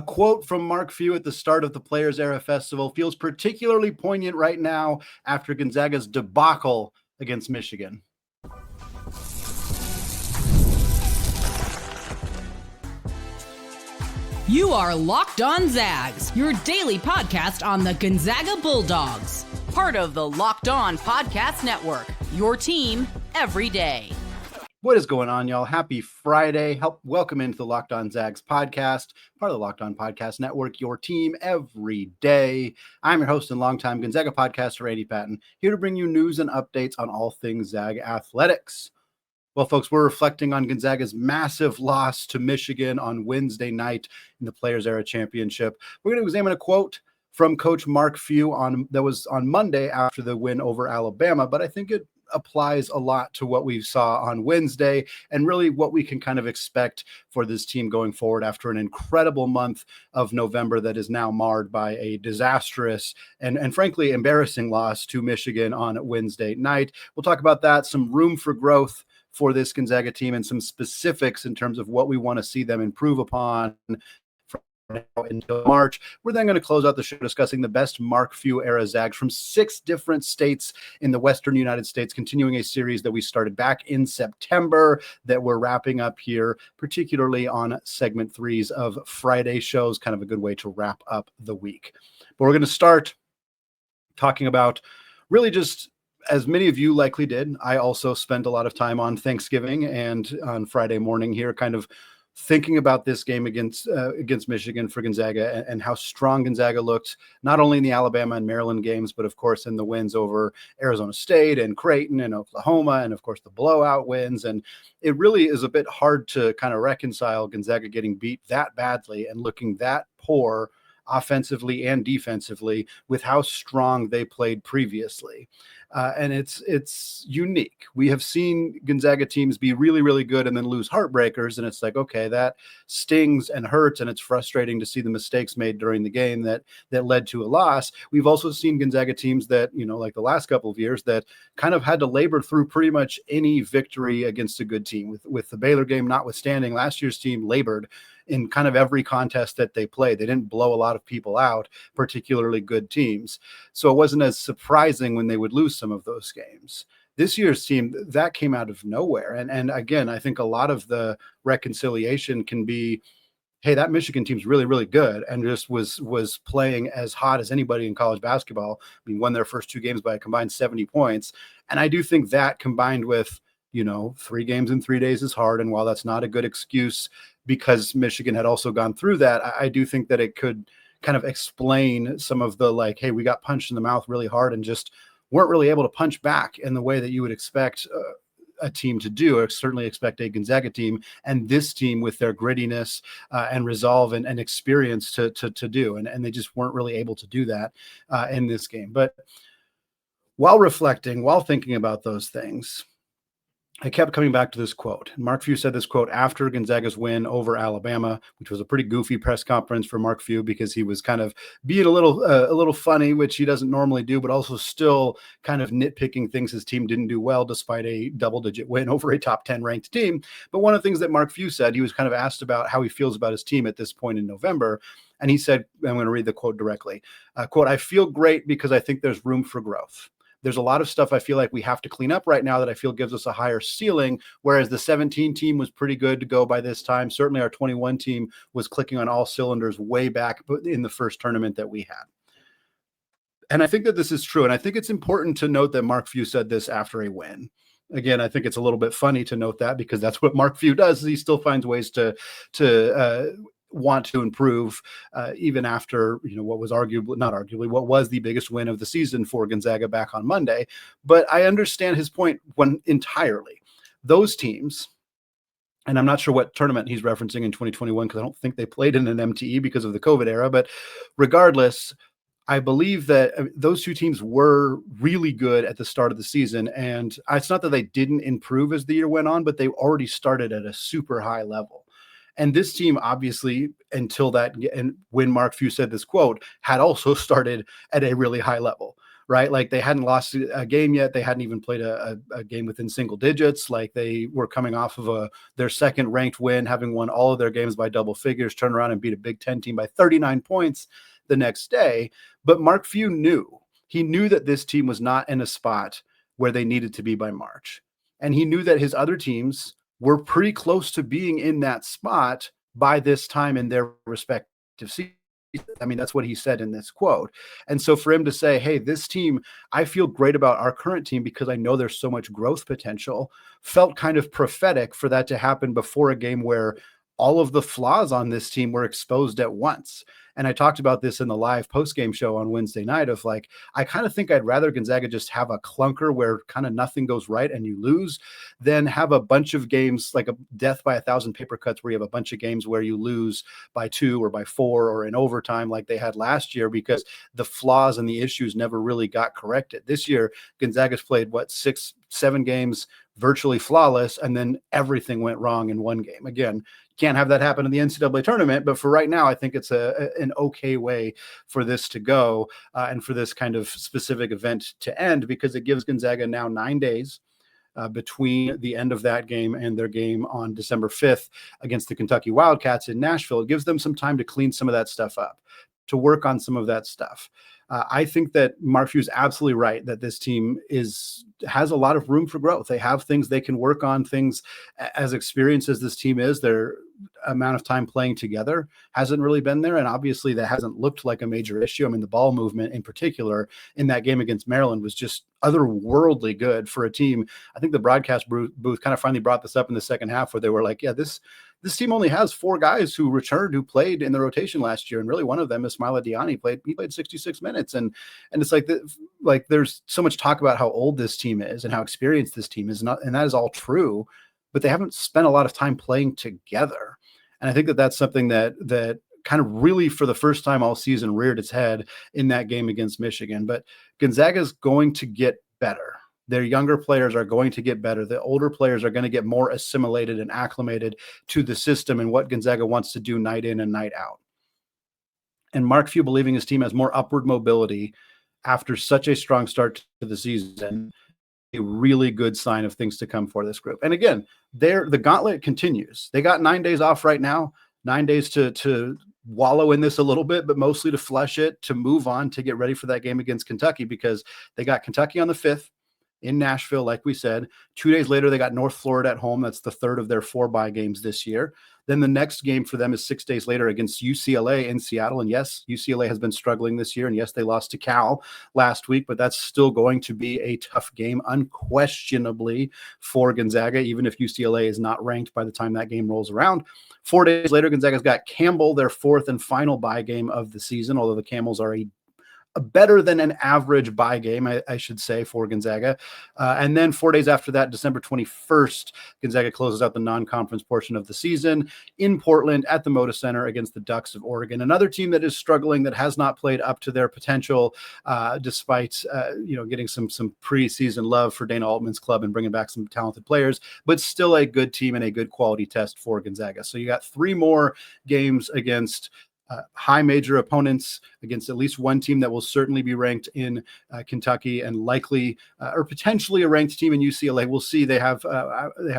quote from Mark Few at the start of the Players Era Festival feels particularly poignant right now after Gonzaga's debacle against Michigan. You are Locked On Zags, your daily podcast on the Gonzaga Bulldogs. Part of the Locked On Podcast Network, your team every day. What is going on, y'all? Happy Friday. Welcome into the Locked On Zags podcast, part of the Locked On Podcast Network, your team every day. I'm your host and longtime Gonzaga podcaster, Randy Patton, here to bring you news and updates on all things Zag athletics. Well, folks, we're reflecting on Gonzaga's massive loss to Michigan on Wednesday night in the Players Era Championship. We're going to examine a quote from Coach Mark Few that was on Monday after the win over Alabama, but I think it applies a lot to what we saw on Wednesday and really what we can kind of expect for this team going forward after an incredible month of November that is now marred by a disastrous and frankly embarrassing loss to Michigan on Wednesday night. We'll talk about that, some room for growth for this Gonzaga team and some specifics in terms of what we want to see them improve upon now until March. We're then going to close out the show discussing the best Mark Few era Zags from 6 different states in the Western United States, continuing a series that we started back in September that we're wrapping up here, particularly on segment 3s of Friday shows, kind of a good way to wrap up the week. But we're going to start talking about really just, as many of you likely did, I also spent a lot of time on Thanksgiving and on Friday morning here kind of thinking about this game against Michigan for Gonzaga and how strong Gonzaga looked, not only in the Alabama and Maryland games, but of course in the wins over Arizona State and Creighton and Oklahoma, and of course the blowout wins. And it really is a bit hard to kind of reconcile Gonzaga getting beat that badly and looking that poor offensively and defensively with how strong they played previously. And it's unique. We have seen Gonzaga teams be really, really good and then lose heartbreakers. And it's like, okay, that stings and hurts. And it's frustrating to see the mistakes made during the game that led to a loss. We've also seen Gonzaga teams that, like the last couple of years, that kind of had to labor through pretty much any victory against a good team. With the Baylor game notwithstanding, last year's team labored in kind of every contest that they played. They didn't blow a lot of people out, particularly good teams. So it wasn't as surprising when they would lose some of those games. This year's team, that came out of nowhere. And again, I think a lot of the reconciliation can be, hey, that Michigan team's really, really good and just was playing as hot as anybody in college basketball. I mean, won their first 2 games by a combined 70 points. And I do think that combined with, 3 games in 3 days is hard. And while that's not a good excuse because Michigan had also gone through that, I do think that it could kind of explain some of the hey, we got punched in the mouth really hard and just weren't really able to punch back in the way that you would expect a team to do, or certainly expect a Gonzaga team and this team with their grittiness and resolve and experience to do. And they just weren't really able to do that in this game. But while reflecting, while thinking about those things, I kept coming back to this quote. Mark Few said this quote after Gonzaga's win over Alabama, which was a pretty goofy press conference for Mark Few because he was kind of being a little funny, which he doesn't normally do, but also still kind of nitpicking things his team didn't do well despite a double-digit win over a top 10 ranked team. But one of the things that Mark Few said, he was kind of asked about how he feels about his team at this point in November. And he said, I'm going to read the quote directly, quote, "I feel great because I think there's room for growth. There's a lot of stuff I feel like we have to clean up right now that I feel gives us a higher ceiling, whereas the 17 team was pretty good to go by this time. Certainly our 21 team was clicking on all cylinders way back in the first tournament that we had." And I think that this is true. And I think it's important to note that Mark Few said this after a win. Again, I think it's a little bit funny to note that because that's what Mark Few does. He still finds ways to want to improve even after what was what was the biggest win of the season for Gonzaga back on Monday. But I understand his point entirely. Those teams, and I'm not sure what tournament he's referencing in 2021 because I don't think they played in an MTE because of the COVID era, but regardless, I believe that those 2 teams were really good at the start of the season. And it's not that they didn't improve as the year went on, but they already started at a super high level. And this team, obviously, until that, and when Mark Few said this quote, had also started at a really high level, right? Like they hadn't lost a game yet. They hadn't even played a game within single digits. Like they were coming off of their second ranked win, having won all of their games by double figures, turn around and beat a Big Ten team by 39 points the next day. But Mark Few knew that this team was not in a spot where they needed to be by March. And he knew that his other teams were pretty close to being in that spot by this time in their respective seasons. I mean, that's what he said in this quote. And so for him to say, hey, this team, I feel great about our current team because I know there's so much growth potential, felt kind of prophetic for that to happen before a game where all of the flaws on this team were exposed at once. And I talked about this in the live post-game show on Wednesday night of like, I kind of think I'd rather Gonzaga just have a clunker where kind of nothing goes right and you lose than have a bunch of games like a death by 1,000 paper cuts where you have a bunch of games where you lose by 2 or by 4 or in overtime like they had last year because the flaws and the issues never really got corrected. This year, Gonzaga's played, 6-7 games virtually flawless, and then everything went wrong in one game. Again, can't have that happen in the NCAA tournament, but for right now, I think it's an okay way for this to go and for this kind of specific event to end because it gives Gonzaga now 9 days between the end of that game and their game on December 5th against the Kentucky Wildcats in Nashville. It gives them some time to clean some of that stuff up, to work on some of that stuff. I think that Mark Few is absolutely right that this team has a lot of room for growth. They have things they can work on, things as experienced as this team is. Their amount of time playing together hasn't really been there. And obviously that hasn't looked like a major issue. I mean, the ball movement in particular in that game against Maryland was just otherworldly good for a team. I think the broadcast booth kind of finally brought this up in the second half where they were like, yeah, this team only has 4 guys who returned, who played in the rotation last year. And really one of them is Ismaila Diani. He played 66 minutes. And it's like there's so much talk about how old this team is and how experienced this team is. And that is all true, but they haven't spent a lot of time playing together. And I think that that's something that kind of really for the first time all season reared its head in that game against Michigan. But Gonzaga is going to get better. Their younger players are going to get better. The older players are going to get more assimilated and acclimated to the system and what Gonzaga wants to do night in and night out. And Mark Few believing his team has more upward mobility after such a strong start to the season, a really good sign of things to come for this group. And again, the gauntlet continues. They got 9 days off right now, 9 days to wallow in this a little bit, but mostly to flush it, to move on, to get ready for that game against Kentucky, because they got Kentucky on the 5th in Nashville, like we said. 2 days later, they got North Florida at home. That's the third of their 4 bye games this year. Then the next game for them is 6 days later against UCLA in Seattle. And yes, UCLA has been struggling this year. And yes, they lost to Cal last week, but that's still going to be a tough game, unquestionably, for Gonzaga, even if UCLA is not ranked by the time that game rolls around. 4 days later, Gonzaga's got Campbell, their 4th and final bye game of the season, although the Camels are a better than an average bye game, I should say, for Gonzaga. And then 4 days after that, December 21st, Gonzaga closes out the non-conference portion of the season in Portland at the Moda Center against the Ducks of Oregon. Another team that is struggling, that has not played up to their potential, despite getting some preseason love for Dana Altman's club and bringing back some talented players, but still a good team and a good quality test for Gonzaga. So you got 3 more games against high major opponents, against at least one team that will certainly be ranked in Kentucky and likely or potentially a ranked team in UCLA. We'll see. They have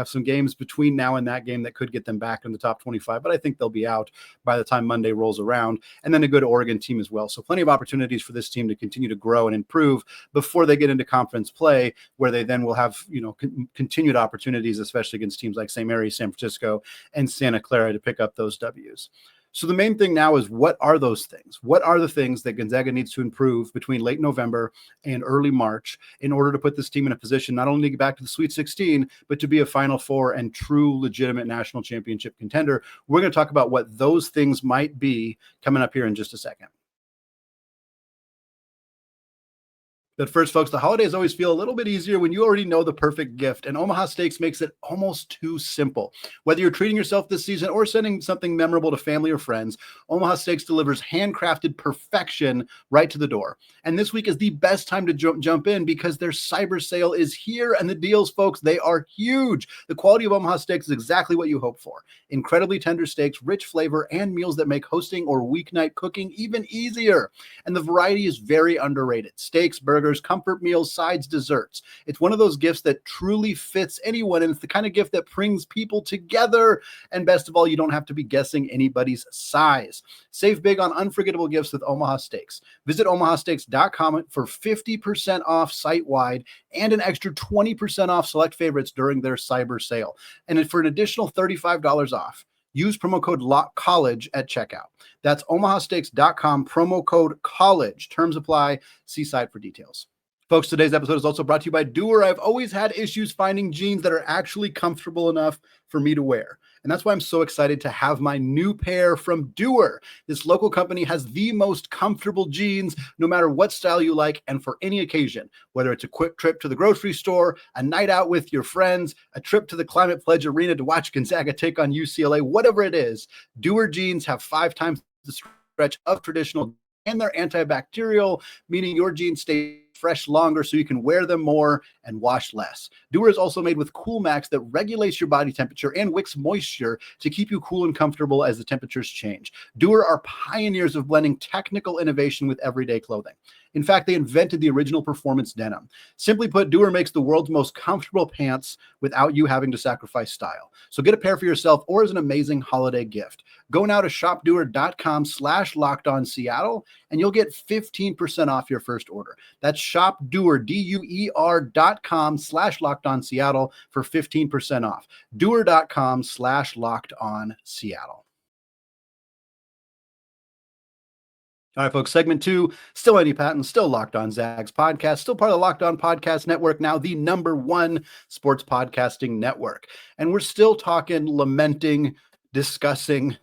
some games between now and that game that could get them back in the top 25, but I think they'll be out by the time Monday rolls around. And then a good Oregon team as well. So plenty of opportunities for this team to continue to grow and improve before they get into conference play, where they then will have continued opportunities, especially against teams like St. Mary's, San Francisco, and Santa Clara, to pick up those W's. So the main thing now is, what are those things? What are the things that Gonzaga needs to improve between late November and early March in order to put this team in a position not only to get back to the Sweet 16, but to be a Final Four and true legitimate national championship contender? We're going to talk about what those things might be coming up here in just a second. But first, folks, the holidays always feel a little bit easier when you already know the perfect gift, and Omaha Steaks makes it almost too simple. Whether you're treating yourself this season or sending something memorable to family or friends, Omaha Steaks delivers handcrafted perfection right to the door. And this week is the best time to jump in, because their cyber sale is here, and the deals, folks, they are huge. The quality of Omaha Steaks is exactly what you hope for. Incredibly tender steaks, rich flavor, and meals that make hosting or weeknight cooking even easier. And the variety is very underrated. Steaks, burgers, starters, comfort meals, sides, desserts. It's one of those gifts that truly fits anyone, and it's the kind of gift that brings people together. And best of all, you don't have to be guessing anybody's size. Save big on unforgettable gifts with Omaha Steaks. Visit omahasteaks.com for 50% off site-wide and an extra 20% off select favorites during their cyber sale. And for an additional $35 off, use promo code LOCKCOLLEGE at checkout. That's omahasteaks.com, promo code COLLEGE. Terms apply. See site for details. Folks, today's episode is also brought to you by Doer. I've always had issues finding jeans that are actually comfortable enough for me to wear. And that's why I'm so excited to have my new pair from Doer. This local company has the most comfortable jeans, no matter what style you like, and for any occasion, whether it's a quick trip to the grocery store, a night out with your friends, a trip to the Climate Pledge Arena to watch Gonzaga take on UCLA, whatever it is, Doer jeans have 5 times the stretch of traditional, and they're antibacterial, meaning your jeans stay fresh longer so you can wear them more and wash less. Doer is also made with Cool Max that regulates your body temperature and wicks moisture to keep you cool and comfortable as the temperatures change. Doer are pioneers of blending technical innovation with everyday clothing. In fact, they invented the original performance denim. Simply put, Doer makes the world's most comfortable pants without you having to sacrifice style. So get a pair for yourself or as an amazing holiday gift. Go now to shopdoer.com/LockedOnSeattle and you'll get 15% off your first order. That's shopdoer, DUER.com/LockedOnSeattle for 15% off. Doer.com/LockedOnSeattle. All right, folks, segment 2, still Eddie Patton, still Locked On Zags podcast, still part of the Locked On Podcast Network, now the #1 sports podcasting network. And we're still talking, lamenting, discussing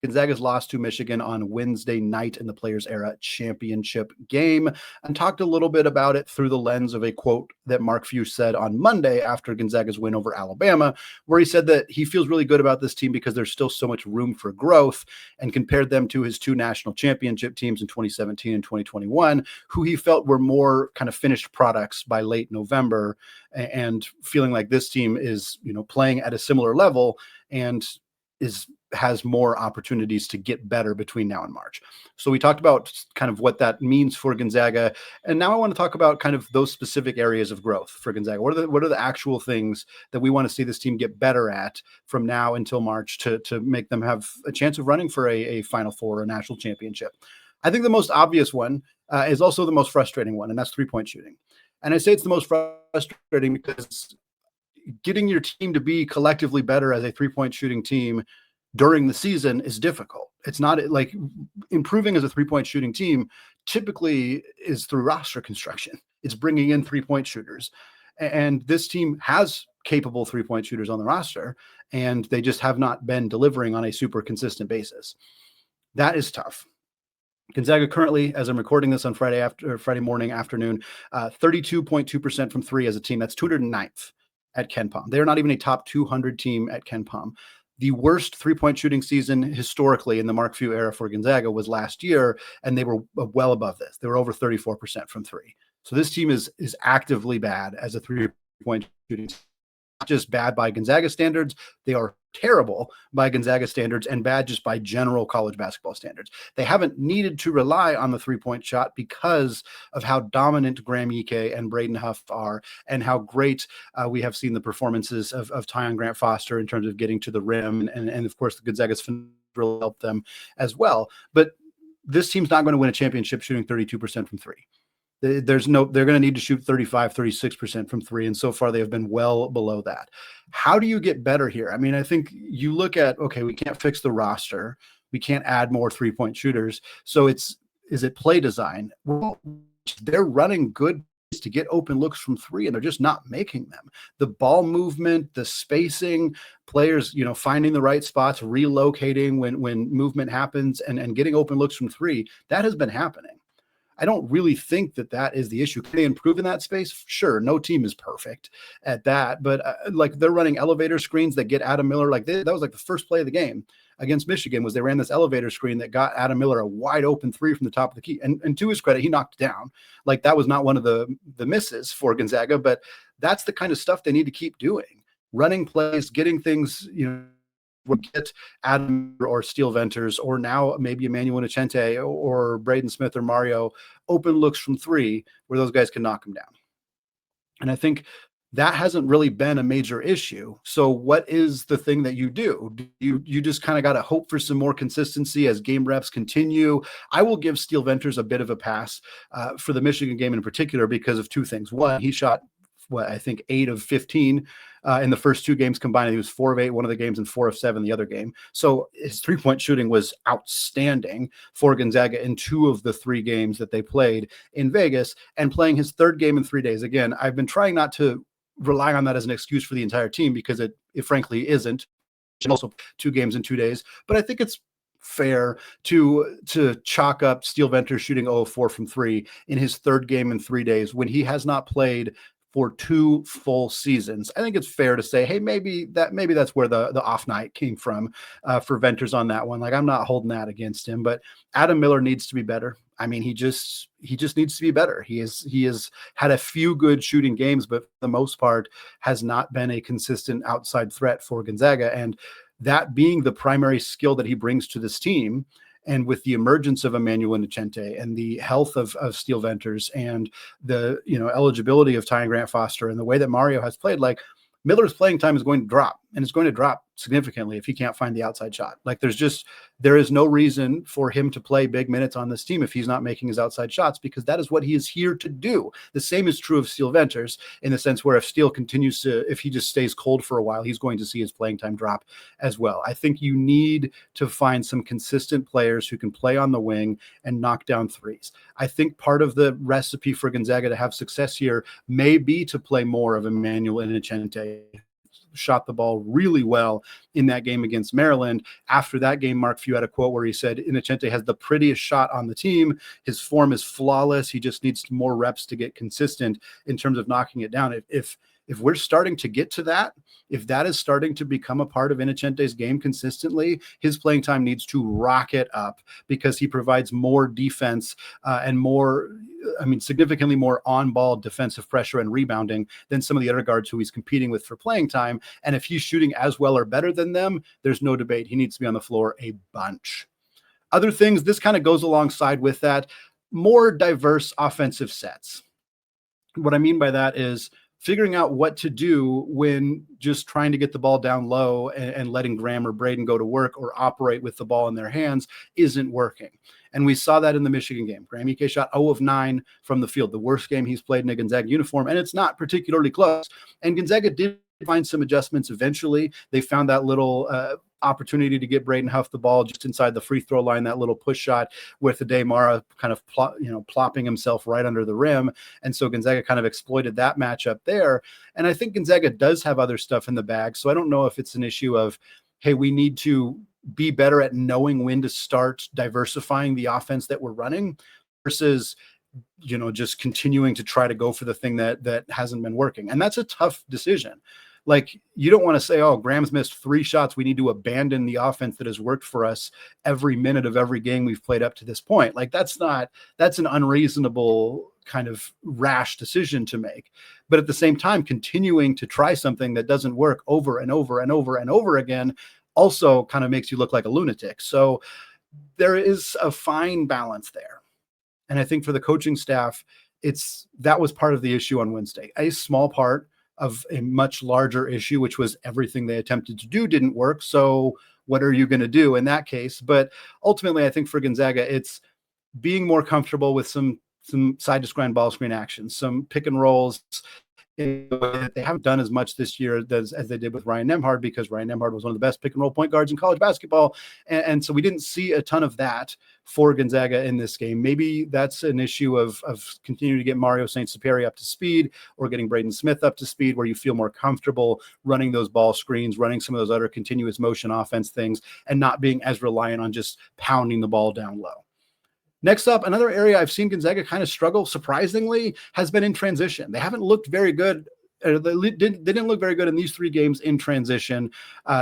Gonzaga's loss to Michigan on Wednesday night in the Players Era championship game, and talked a little bit about it through the lens of a quote that Mark Few said on Monday after Gonzaga's win over Alabama, where he said that he feels really good about this team because there's still so much room for growth, and compared them to his 2 national championship teams in 2017 and 2021, who he felt were more kind of finished products by late November, and feeling like this team is, playing at a similar level and has more opportunities to get better between now and March. So we talked about kind of what that means for Gonzaga. And now I want to talk about kind of those specific areas of growth for Gonzaga. What are the actual things that we want to see this team get better at from now until March to make them have a chance of running for a Final Four or a national championship? I think the most obvious one is also the most frustrating one, and that's 3-point shooting. And I say it's the most frustrating because getting your team to be collectively better as a 3-point shooting team during the season is difficult. It's not like improving as a 3-point shooting team typically is through roster construction. It's bringing in 3-point shooters. And this team has capable 3-point shooters on the roster, and they just have not been delivering on a super consistent basis. That is tough. Gonzaga currently, as I'm recording this on Friday afternoon, 32.2% from 3 as a team. That's 209th at KenPom. They're not even a top 200 team at KenPom. The worst 3-point shooting season historically in the Mark Few era for Gonzaga was last year, and they were well above this. They were over 34% from 3. So this team is actively bad as a 3-point shooting team. Not just bad by Gonzaga standards, they are terrible by Gonzaga standards and bad just by general college basketball standards. They haven't needed to rely on the 3-point shot because of how dominant Graham Ike and Braden Huff are, and how great we have seen the performances of Tyon Grant-Foster in terms of getting to the rim. And of course, the Gonzaga's really helped them as well. But this team's not going to win a championship shooting 32% from 3. They're going to need to shoot 35, 36% from 3. And so far they have been well below that. How do you get better here? I mean, I think you look at, okay, we can't fix the roster. We can't add more 3-point shooters. So is it play design? Well, they're running good to get open looks from 3, and they're just not making them. The ball movement, the spacing, players, finding the right spots, relocating when movement happens, and getting open looks from 3, that has been happening. I don't really think that is the issue. Can they improve in that space? Sure. No team is perfect at that, but they're running elevator screens that get Adam Miller. That was like the first play of the game against Michigan was they ran this elevator screen that got Adam Miller a wide open 3 from the top of the key. And to his credit, he knocked it down. That was not one of the misses for Gonzaga, but that's the kind of stuff they need to keep doing. Running plays, getting things, would get Adam or Steele Venters, or now maybe Emmanuel Nicente or Braden Smith or Mario open looks from three where those guys can knock them down. And I think that hasn't really been a major issue. So what is the thing that you do? You just kind of got to hope for some more consistency as game reps continue. I will give Steele Venters a bit of a pass for the Michigan game in particular because of two things. One, he shot I think 8 of 15 in the first two games combined. He was 4 of 8 one of the games and 4 of 7 the other game. So his 3-point shooting was outstanding for Gonzaga in 2 of the 3 games that they played in Vegas, and playing his third game in 3 days. Again, I've been trying not to rely on that as an excuse for the entire team because it frankly isn't. And also 2 games in 2 days, but I think it's fair to chalk up Steele Venters shooting 0 of 4 from 3 in his third game in 3 days when he has not played for 2 full seasons. I think it's fair to say, hey, maybe that's where the off night came from for Venters on that one. Like, I'm not holding that against him, but Adam Miller needs to be better. I mean, he just needs to be better. He has had a few good shooting games, but for the most part has not been a consistent outside threat for Gonzaga. And that being the primary skill that he brings to this team, and with the emergence of Emmanuel Nicente and the health of Steele Venters and the eligibility of Tyon Grant-Foster and the way that Mario has played, like, Miller's playing time is going to drop, and it's going to drop significantly if he can't find the outside shot. Like, there is no reason for him to play big minutes on this team if he's not making his outside shots, because that is what he is here to do. The same is true of Steele Venters in the sense where if Steele if he just stays cold for a while, he's going to see his playing time drop as well. I think you need to find some consistent players who can play on the wing and knock down threes. I think part of the recipe for Gonzaga to have success here may be to play more of Emmanuel Nicente. Shot the ball really well in that game against Maryland. After that game, Mark Few had a quote where he said, Nicente has the prettiest shot on the team. His form is flawless. He just needs more reps to get consistent in terms of knocking it down. If we're starting to get to that, if that is starting to become a part of Inicente's game consistently, his playing time needs to rocket up because he provides more defense and significantly more on-ball defensive pressure and rebounding than some of the other guards who he's competing with for playing time. And if he's shooting as well or better than them, there's no debate. He needs to be on the floor a bunch. Other things, this kind of goes alongside with that, more diverse offensive sets. What I mean by that is figuring out what to do when just trying to get the ball down low and letting Graham or Braden go to work or operate with the ball in their hands isn't working. And we saw that in the Michigan game. Graham Ike shot 0 of 9 from the field, the worst game he's played in a Gonzaga uniform, and it's not particularly close. And Gonzaga did find some adjustments eventually. They found that little opportunity to get Braden Huff the ball just inside the free throw line, that little push shot with the Mara kind of plopping himself right under the rim. And so Gonzaga kind of exploited that matchup there. And I think Gonzaga does have other stuff in the bag. So I don't know if it's an issue of, hey, we need to be better at knowing when to start diversifying the offense that we're running versus just continuing to try to go for the thing that hasn't been working. And that's a tough decision. Like, you don't want to say, oh, Graham's missed 3 shots, we need to abandon the offense that has worked for us every minute of every game we've played up to this point. Like, that's an unreasonable kind of rash decision to make. But at the same time, continuing to try something that doesn't work over and over and over and over again also kind of makes you look like a lunatic. So there is a fine balance there. And I think for the coaching staff, that was part of the issue on Wednesday. A small part of a much larger issue, which was everything they attempted to do didn't work. So what are you going to do in that case? But ultimately, I think for Gonzaga, it's being more comfortable with some side to screen ball screen actions, some pick and rolls. They haven't done as much this year as they did with Ryan Nembhard, because Ryan Nembhard was one of the best pick and roll point guards in college basketball. And so we didn't see a ton of that for Gonzaga in this game. Maybe that's an issue of continuing to get Mario Saint-Superi up to speed, or getting Braden Smith up to speed, where you feel more comfortable running those ball screens, running some of those other continuous motion offense things, and not being as reliant on just pounding the ball down low. Next up, another area I've seen Gonzaga kind of struggle, surprisingly, has been in transition. They haven't looked very good didn't look very good in these 3 games in transition.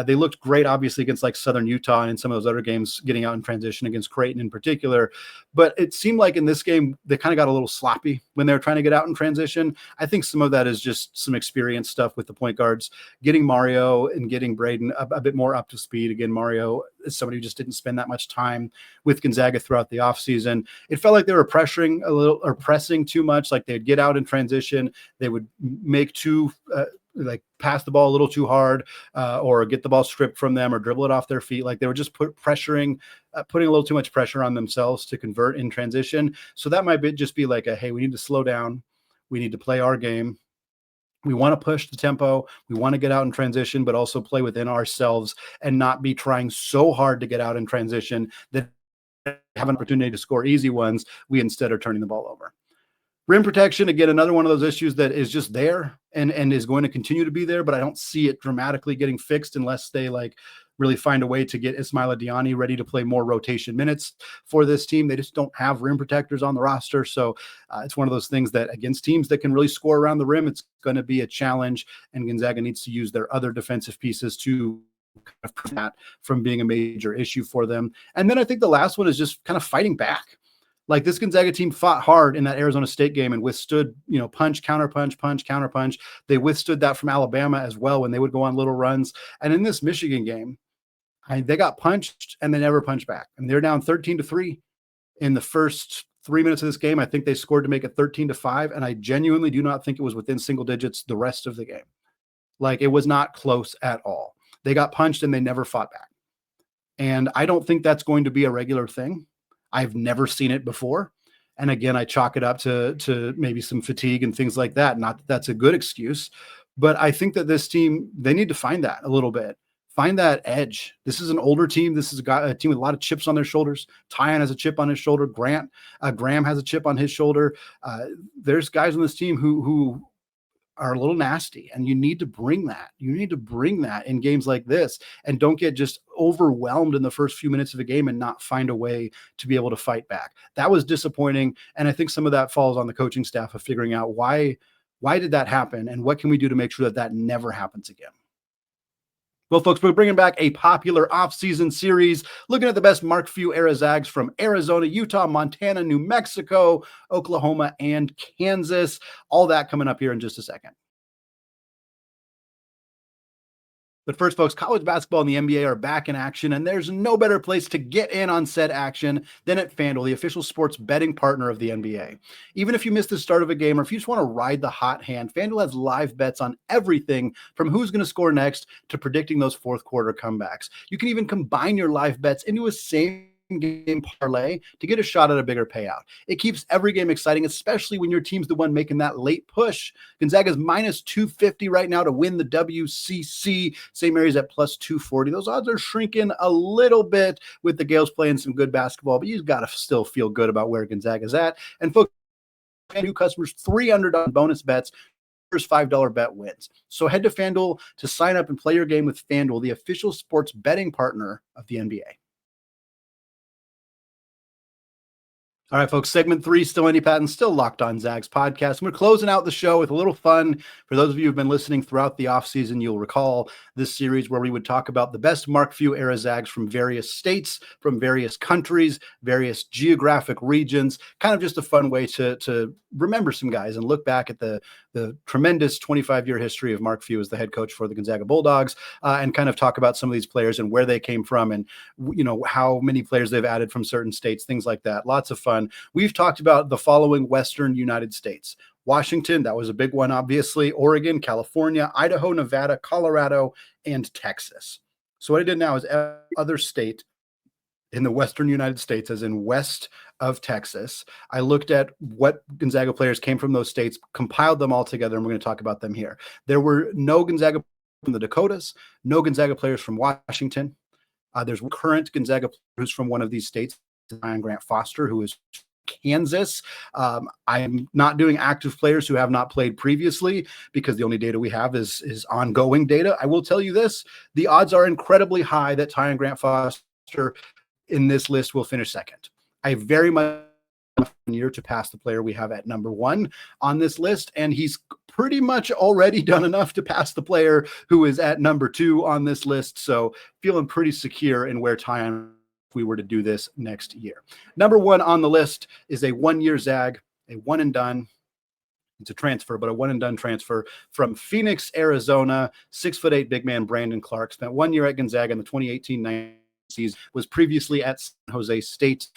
They looked great, obviously, against like Southern Utah and in some of those other games getting out in transition against Creighton in particular. But it seemed like in this game, they kind of got a little sloppy when they were trying to get out in transition. I think some of that is just some experience stuff with the point guards, getting Mario and getting Braden a bit more up to speed. Again, Mario is somebody who just didn't spend that much time with Gonzaga throughout the offseason. It felt like they were pressuring a little or pressing too much. Like they'd get out in transition, they would make like pass the ball a little too hard or get the ball stripped from them or dribble it off their feet. Like they were just putting a little too much pressure on themselves to convert in transition. So that might just be like hey, we need to slow down. We need to play our game. We want to push the tempo. We want to get out in transition, but also play within ourselves and not be trying so hard to get out in transition that have an opportunity to score easy ones. We instead are turning the ball over. Rim protection, again, another one of those issues that is just there and is going to continue to be there, but I don't see it dramatically getting fixed unless they like really find a way to get Ismaila Diani ready to play more rotation minutes for this team. They just don't have rim protectors on the roster. So it's one of those things that against teams that can really score around the rim, it's going to be a challenge, and Gonzaga needs to use their other defensive pieces to kind of prevent that from being a major issue for them. And then I think the last one is just kind of fighting back. Like this Gonzaga team fought hard in that Arizona State game and withstood, punch, counter punch, punch, counter punch. They withstood that from Alabama as well when they would go on little runs. And in this Michigan game, they got punched and they never punched back. And they're down 13-3 in the first 3 minutes of this game. I think they scored to make it 13-5. And I genuinely do not think it was within single digits the rest of the game. Like it was not close at all. They got punched and they never fought back. And I don't think that's going to be a regular thing. I've never seen it before. And again, I chalk it up to maybe some fatigue and things like that. Not that that's a good excuse, but I think that this team, they need to find that a little bit. Find that edge. This is an older team. This is a team with a lot of chips on their shoulders. Tyon has a chip on his shoulder. Graham has a chip on his shoulder. There's guys on this team who are a little nasty, and you need to bring that. You need to bring that in games like this, and don't get just overwhelmed in the first few minutes of a game and not find a way to be able to fight back. That was disappointing, and I think some of that falls on the coaching staff of figuring out why did that happen, and what can we do to make sure that that never happens again. Well, folks, we're bringing back a popular off-season series, looking at the best Mark Few era Zags from Arizona, Utah, Montana, New Mexico, Oklahoma, and Kansas. All that coming up here in just a second. But first, folks, college basketball and the NBA are back in action, and there's no better place to get in on said action than at FanDuel, the official sports betting partner of the NBA. Even if you missed the start of a game or if you just want to ride the hot hand, FanDuel has live bets on everything from who's going to score next to predicting those fourth quarter comebacks. You can even combine your live bets into a same game parlay to get a shot at a bigger payout. It keeps every game exciting, especially when your team's the one making that late push. Gonzaga's minus 250 right now to win the WCC. St. Mary's at plus 240. Those odds are shrinking a little bit with the Gales playing some good basketball, but you've got to still feel good about where Gonzaga's at. And folks, new customers, $300 bonus bets. First $5 bet wins. So head to FanDuel to sign up and play your game with FanDuel, the official sports betting partner of the NBA. All right, folks, segment 3, still Andy Patton, still Locked On Zags podcast. We're closing out the show with a little fun. For those of you who've been listening throughout the offseason, you'll recall this series where we would talk about the best Mark Few era Zags from various states, from various countries, various geographic regions. Kind of just a fun way to remember some guys and look back at the tremendous 25-year history of Mark Few as the head coach for the Gonzaga Bulldogs, and kind of talk about some of these players and where they came from and, how many players they've added from certain states, things like that. Lots of fun. We've talked about the following Western United States: Washington, that was a big one, obviously, Oregon, California, Idaho, Nevada, Colorado, and Texas. So what I did now is every other state in the Western United States, as in west of Texas. I looked at what Gonzaga players came from those states, compiled them all together, and we're going to talk about them here. There were no Gonzaga from the Dakotas, no Gonzaga players from Washington. There's current Gonzaga player who's from one of these states, Tyon Grant-Foster, who is Kansas. I'm not doing active players who have not played previously because the only data we have is ongoing data. I will tell you this: the odds are incredibly high that Tyon Grant-Foster in this list will finish second. I very much year to pass the player we have at number 1 on this list, and he's pretty much already done enough to pass the player who is at number 2 on this list. So feeling pretty secure in where Tyon if we were to do this next year. Number 1 on the list is a 1-year Zag, a one and done. It's a transfer, but a one and done transfer from Phoenix, Arizona. 6'8" big man Brandon Clark spent 1 year at Gonzaga in the 2018-19 season. Was previously at San Jose State.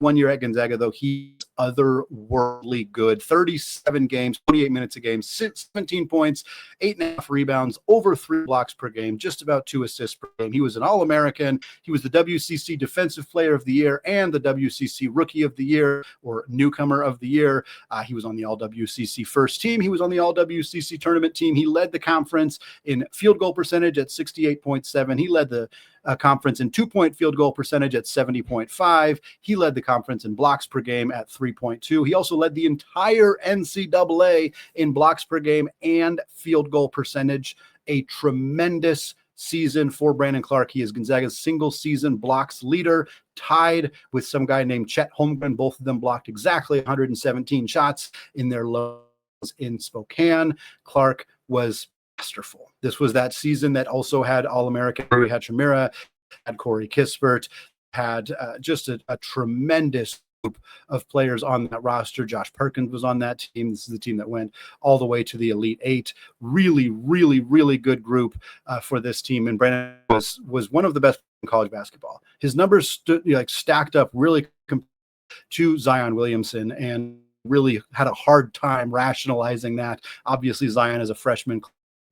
1 year at Gonzaga, though he's otherworldly good. 37 games, 28 minutes a game, 17 points, 8.5 rebounds, over 3 blocks per game, just about 2 assists per game. He was an All-American. He was the WCC Defensive Player of the Year and the WCC Rookie of the Year or Newcomer of the Year. He was on the All-WCC first team. He was on the All-WCC tournament team. He led the conference in field goal percentage at 68.7. He led the conference in 2-point field goal percentage at 70.5. He led the conference in blocks per game at 3.2. He also led the entire NCAA in blocks per game and field goal percentage. A tremendous season for Brandon Clark. He is Gonzaga's single season blocks leader, tied with some guy named Chet Holmgren. Both of them blocked exactly 117 shots in their lows in Spokane. Clark was masterful. This was that season that also had All-American Rui Hachimura, had Corey Kispert, had just a tremendous group of players on that roster. Josh Perkins was on that team. This is the team that went all the way to the Elite Eight. Really, really, really good group for this team. And Brandon was one of the best in college basketball. His numbers stacked up really to Zion Williamson, and really had a hard time rationalizing that. Obviously, Zion is a freshman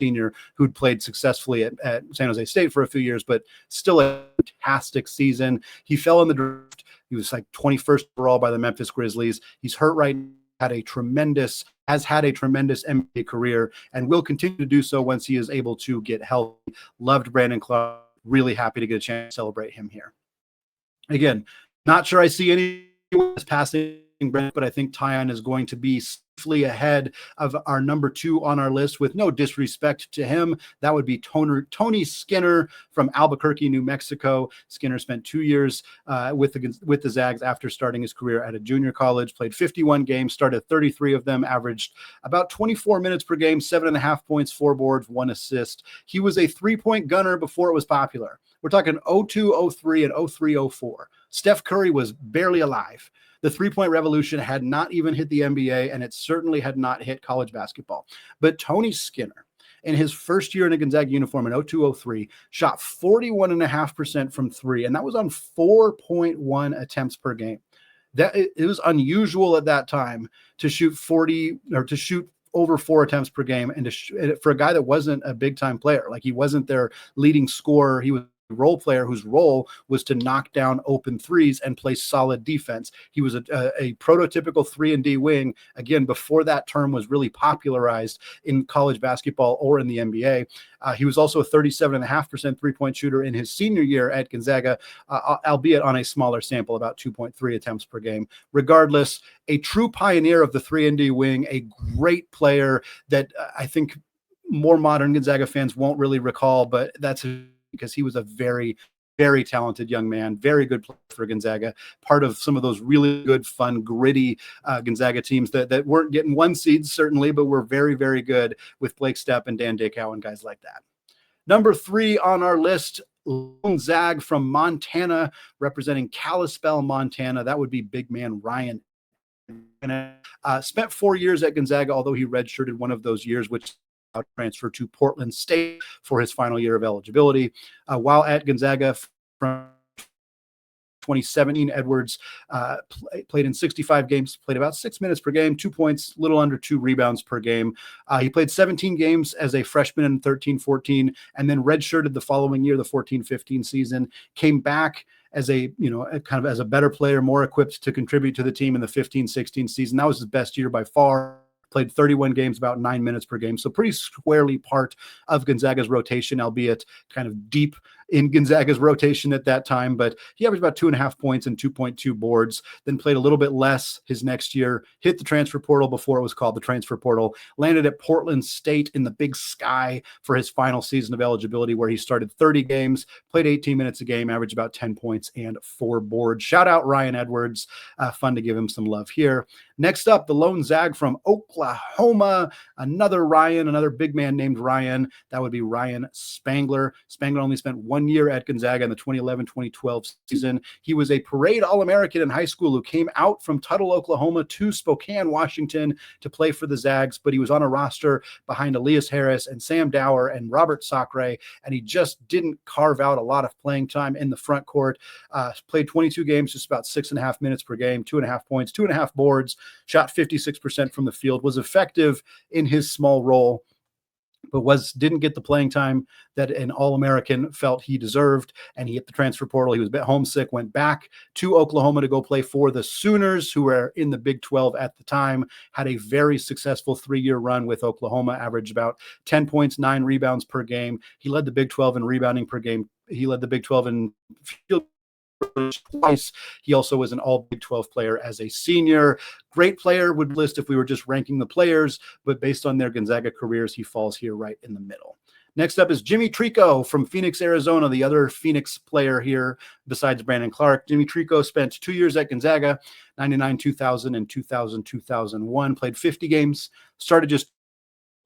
senior who'd played successfully at San Jose State for a few years, but still a fantastic season. He fell in the draft. He was like 21st overall by the Memphis Grizzlies. He's hurt right now, has had a tremendous NBA career, and will continue to do so once he is able to get healthy. Loved Brandon Clark. Really happy to get a chance to celebrate him here. Again, not sure I see anyone passing Brent, but I think Tyon is going to be safely ahead of our number 2 on our list, with no disrespect to him. That would be Tony Skinner from Albuquerque, New Mexico. Skinner spent 2 years with the Zags after starting his career at a junior college, played 51 games, started 33 of them, averaged about 24 minutes per game, 7.5 points, 4 boards, 1 assist. He was a 3-point gunner before it was popular. We're talking 02, 03, and 03, 04. Steph Curry was barely alive. The 3-point revolution had not even hit the NBA, and it certainly had not hit college basketball. But Tony Skinner, in his first year in a Gonzaga uniform in 02-03, shot 41.5% from 3, and that was on 4.1 attempts per game. It was unusual at that time to shoot 40 or to shoot over 4 attempts per game, and for a guy that wasn't a big-time player. Like, he wasn't their leading scorer. He was role player whose role was to knock down open threes and play solid defense. He was a prototypical 3-and-D wing, again, before that term was really popularized in college basketball or in the NBA. He was also a 37.5% three-point shooter in his senior year at Gonzaga, albeit on a smaller sample, about 2.3 attempts per game. Regardless, a true pioneer of the 3-and-D wing, a great player that I think more modern Gonzaga fans won't really recall, but that's because he was a very, very talented young man, very good player for Gonzaga, part of some of those really good, fun, gritty Gonzaga teams that weren't getting 1 seeds, certainly, but were very, very good with Blake Stepp and Dan Dickau and guys like that. Number 3 on our list, lone Zag from Montana, representing Kalispell, Montana. That would be big man Ryan. Spent 4 years at Gonzaga, although he redshirted one of those years, which transfer to Portland State for his final year of eligibility. While at Gonzaga from 2017, Edwards played in 65 games, played about 6 minutes per game, 2 points, little under 2 rebounds per game. He played 17 games as a freshman in 13-14, and then redshirted the following year, the 14-15 season, came back as a kind of as a better player, more equipped to contribute to the team in the 15-16 season. That was his best year by far. Played 31 games, about 9 minutes per game. So pretty squarely part of Gonzaga's rotation, albeit kind of deep in Gonzaga's rotation at that time, but he averaged about 2.5 points and 2.2 boards, then played a little bit less his next year, hit the transfer portal before it was called the transfer portal, landed at Portland State in the Big Sky for his final season of eligibility, where he started 30 games, played 18 minutes a game, averaged about 10 points and 4 boards. Shout out Ryan Edwards. Fun to give him some love here. Next up, the lone Zag from Oklahoma, another Ryan, another big man named Ryan. That would be Ryan Spangler. Spangler only spent 1 year at Gonzaga in the 2011-2012 season. He was a parade All-American in high school who came out from Tuttle, Oklahoma to Spokane, Washington to play for the Zags, but he was on a roster behind Elias Harris and Sam Dower and Robert Sacre, and he just didn't carve out a lot of playing time in the front court. Played 22 games, just about 6.5 minutes per game, 2.5 points, 2.5 boards, shot 56% from the field, was effective in his small role, but didn't get the playing time that an All-American felt he deserved, and he hit the transfer portal. He was a bit homesick, went back to Oklahoma to go play for the Sooners, who were in the Big 12 at the time, had a very successful 3-year run with Oklahoma, averaged about 10 points, 9 rebounds per game. He led the Big 12 in rebounding per game. He led the Big 12 in field twice. He also was an all Big 12 player as a senior. Great player, would list if we were just ranking the players, but based on their Gonzaga careers, he falls here right in the middle. Next up is Jimmy Trico from Phoenix, Arizona, the other Phoenix player here besides Brandon Clark. Jimmy Trico spent 2 years at Gonzaga, 99-2000 and 2000-2001, played 50 games, started just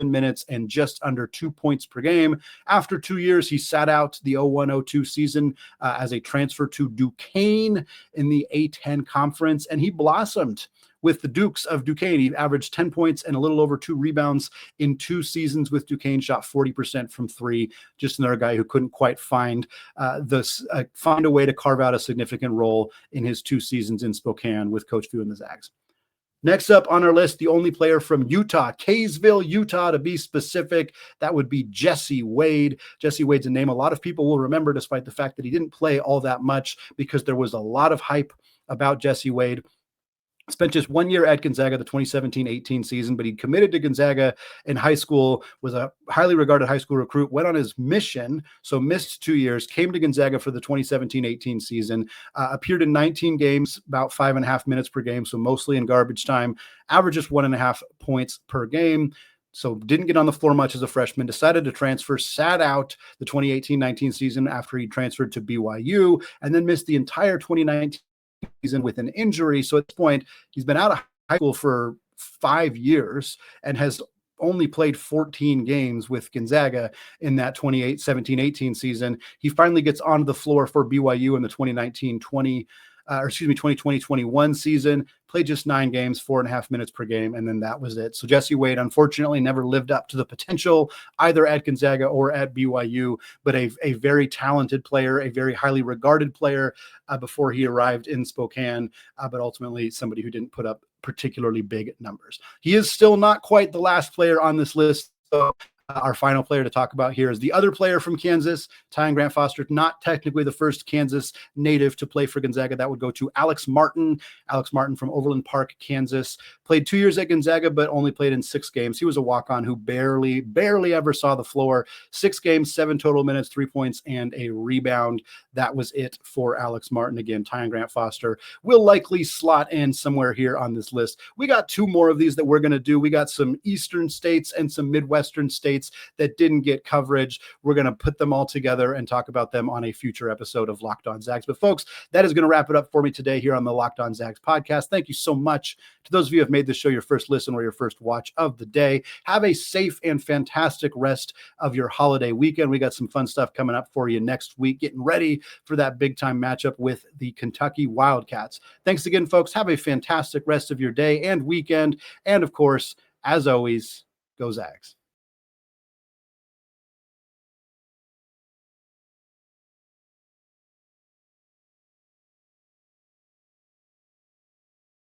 minutes and just under 2 points per game. After 2 years, he sat out the 01-02 season as a transfer to Duquesne in the A10 conference, and he blossomed with the Dukes of Duquesne. He averaged 10 points and a little over 2 rebounds in 2 seasons with Duquesne, shot 40% from 3. Just another guy who couldn't quite find a way to carve out a significant role in his 2 seasons in Spokane with Coach Few and the Zags. Next up on our list, the only player from Utah, Kaysville, Utah, to be specific. That would be Jesse Wade. Jesse Wade's a name a lot of people will remember, despite the fact that he didn't play all that much, because there was a lot of hype about Jesse Wade. Spent just 1 year at Gonzaga, the 2017-18 season, but he committed to Gonzaga in high school, was a highly regarded high school recruit, went on his mission, so missed 2 years, came to Gonzaga for the 2017-18 season, appeared in 19 games, about 5.5 minutes per game, so mostly in garbage time, averages 1.5 points per game. So didn't get on the floor much as a freshman, decided to transfer, sat out the 2018-19 season after he transferred to BYU, and then missed the entire 2019 season with an injury. So at this point, he's been out of high school for 5 years and has only played 14 games with Gonzaga in that 2017-18 season. He finally gets onto the floor for BYU in the 2020-21 season, played just 9 games, 4.5 minutes per game, and then that was it. So Jesse Wade, unfortunately, never lived up to the potential either at Gonzaga or at BYU, but a very talented player, a very highly regarded player before he arrived in Spokane, but ultimately somebody who didn't put up particularly big numbers. He is still not quite the last player on this list, so our final player to talk about here is the other player from Kansas, Tyon Grant-Foster, not technically the first Kansas native to play for Gonzaga. That would go to Alex Martin. Alex Martin from Overland Park, Kansas. Played 2 years at Gonzaga, but only played in 6 games. He was a walk-on who barely ever saw the floor. 6 games, 7 total minutes, 3 points, and a rebound. That was it for Alex Martin. Again, Tyon Grant-Foster will likely slot in somewhere here on this list. We got 2 more of these that we're going to do. We got some Eastern states and some Midwestern states that didn't get coverage. We're going to put them all together and talk about them on a future episode of Locked On Zags. But folks, that is going to wrap it up for me today here on the Locked On Zags podcast. Thank you so much to those of you who have made this show your first listen or your first watch of the day. Have a safe and fantastic rest of your holiday weekend. We got some fun stuff coming up for you next week, getting ready for that big time matchup with the Kentucky Wildcats. Thanks again, folks. Have a fantastic rest of your day and weekend. And of course, as always, go Zags.